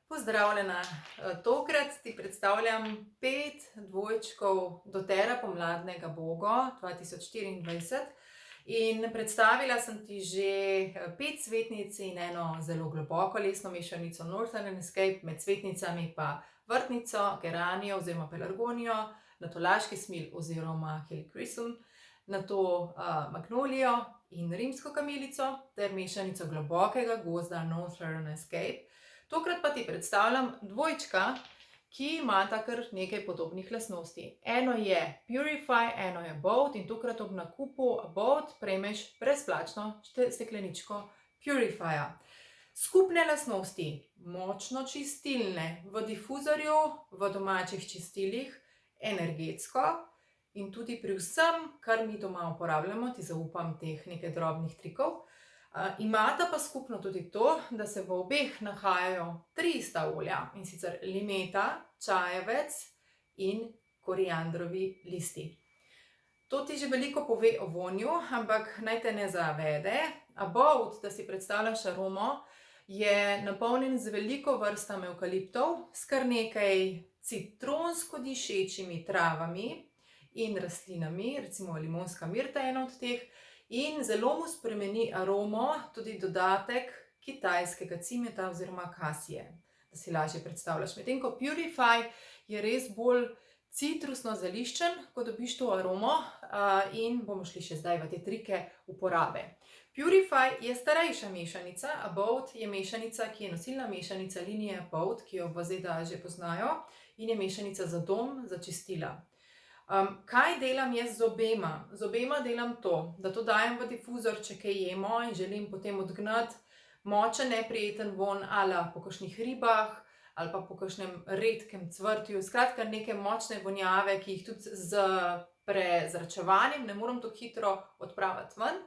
Pozdravljena. Tokrat ti predstavljam 5 dvojčkov doTERRA pomladnega Bogo 2024 in predstavila sem ti že 5 cvetnic in eno zelo globoko lesno mešanico Northern Escape, med cvetnicami pa vrtnico, geranijo oziroma pelargonijo, nato laški smilj oziroma helichrysum, nato magnolijo in rimsko kamilico ter mešanico globokega gozda Northern Escape. Tokrat pa ti predstavljam dvojčka, ki imata kar nekaj podobnih lastnosti. Eno je Purify, eno je Abode in tokrat ob nakupu Abode prejmeš brezplačno stekleničko Purifyja. Skupne lastnosti: močno čistilne, v difuzorju, v domačih čistilih, energetsko in tudi pri vsem, kar mi doma uporabljamo, ti zaupam teh nekaj drobnih trikov. Imata pa skupno tudi to, da se v obeh nahajajo 3 ista olja, in sicer limeta, čajevec in koriandrovi listi. To ti že veliko pove o vonju, ampak naj te ne zavede. Abode, da si predstavljaš aromo, je napolnjen z veliko vrstami evkaliptov, s kar nekaj citronsko dišečimi travami in rastlinami, recimo limonska mirta je ena od teh, in zelo mu spremeni aromo tudi dodatek kitajskega cimeta oziroma akasije, da si lažje predstavljaš. Medtem ko Purify je res bolj citrusno zeliščen, ko dobiš to aromo, in bomo šli še zdaj v te trike uporabe. Purify je starejša mešanica, Abode je mešanica, ki je nosilna mešanica linije Abode, ki jo v ZDA že poznajo, in je mešanica za dom, za čistila. Kaj delam jaz z obema? Z obema delam to, da to dajem v difuzor, če kaj jemo in želim potem odgnati močen neprijeten vonj ala po kakšnih ribah ali pa po kakšnem redkem cvrtju. Skratka, neke močne vonjave, ki jih tudi z prezračevanjem ne morem tako hitro odpraviti ven.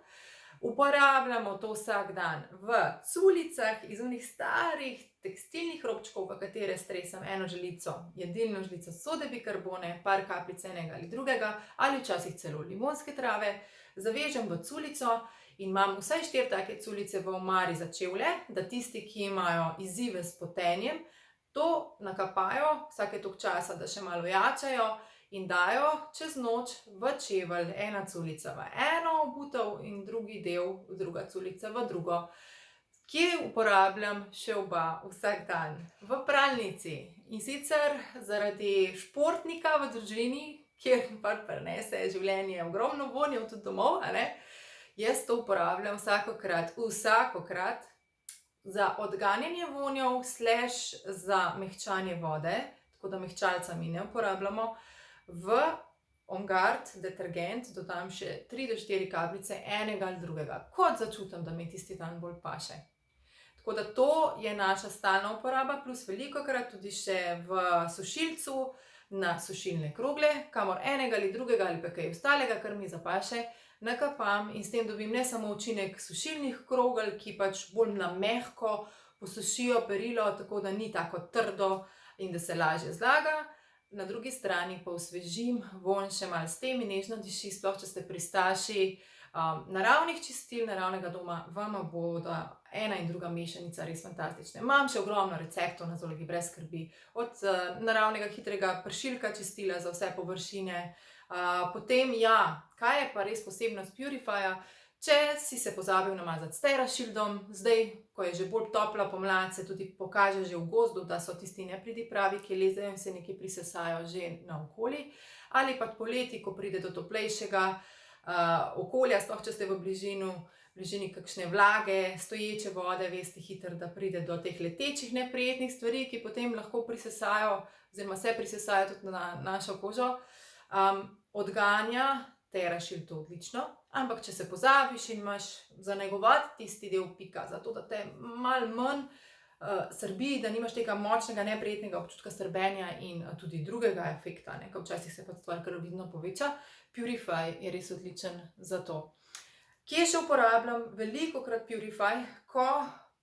Uporabljamo to vsak dan v culicah iz onih starih tekstilnih robčkov, v katere stresem eno žlico, jedilno žlico sode bikarbone, par kapljic enega ali drugega, ali včasih celo limonske trave, zavežem v culico in imam vsaj 4 take culice v omari za čevlje, da tisti, ki imajo izzive s potenjem, to nakapajo vsake toliko časa, da še malo jačajo, in dajo čez noč v čevelj, ena culica v eno obutev in drugi del, druga culica v drugo. Kje uporabljam še oba vsak dan? V pralnici. In sicer zaradi športnika v družini, kjer pač prinese življenje ogromno vonjev tudi domov, jaz to uporabljam vsakokrat za odganjanje vonjev / za mehčanje vode, tako da mehčalca mi ne uporabljamo. V On Guard detergent dodam še 3 do 4 kapljice enega ali drugega, kot začutim, da mi tisti dan bolj paše. Tako da to je naša stalna uporaba, plus velikokrat tudi še v sušilcu na sušilne krogle, kamor enega ali drugega ali pa kaj ostalega, kar mi zapaše, nakapam in s tem dobim ne samo učinek sušilnih krogel, ki pač bolj na mehko posušijo perilo, tako da ni tako trdo in da se lažje zlaga. Na drugi strani pa osvežim vonj še malo s tem in nežno diši, sploh če ste pristaši naravnih čistil, naravnega doma, vama bodo ena in druga mešanica res fantastične. Imam še ogromno receptov na Zologi, brez skrbi. Od naravnega hitrega pršilka čistila za vse površine. Potem kaj je pa res posebnost Purifyja? Če si se pozabil namazati s TerraShieldom, zdaj, ko je že bolj topla pomlad, se tudi pokaže že v gozdu, da so tisti nepridipravi, ki lezejo in se nekje prisesajo že naokoli, ali pa poleti, ko pride do toplejšega okolja, sploh če ste v bližini kakšne vlage, stoječe vode, veste hitro, da pride do teh letečih neprijetnih stvari, ki potem lahko prisesajo oziroma se prisesajo tudi na našo kožo. Odganja TerraShield to odlično, ampak če se pozabiš in imaš zanegovati tisti del pika, zato da te malo manj srbi, da nimaš tega močnega neprijetnega občutka srbenja in tudi drugega efekta, ker včasih se pa stvar kar vidno poveča, Purify je res odličen za to. Kje še uporabljam velikokrat Purify? Ko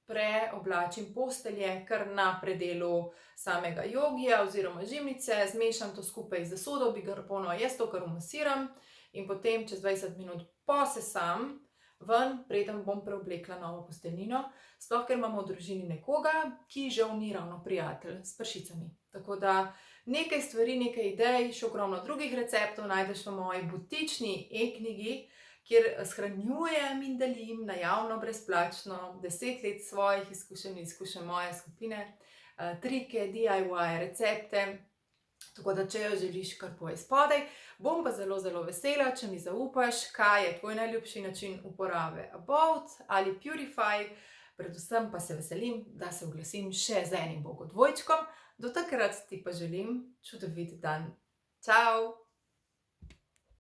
preoblačim postelje kar na predelu samega jogija oziroma žimnice, zmešam to skupaj z sodo bikarbono, jaz to kar umasiram in potem čez 20 minut posesam ven, preden bom preoblekla novo posteljnino, sploh ker imamo v družini nekoga, ki žal ni ravno prijatelj s pršicami. Tako da nekaj stvari, nekaj idej, še ogromno drugih receptov najdeš v moji butični e-knjigi, kjer shranjujem in delim na javno brezplačno 10 let svojih izkušenj in izkušenj moje skupine, trike, DIY recepte. Tako da, če jo želiš, kar povej spodaj. Bom pa zelo, zelo vesela, če mi zaupaš, kaj je tvoj najljubši način uporabe About ali Purify. Predvsem pa se veselim, da se oglasim še z enim bogodvojčkom. Do takrat ti pa želim čudovit dan. Čau!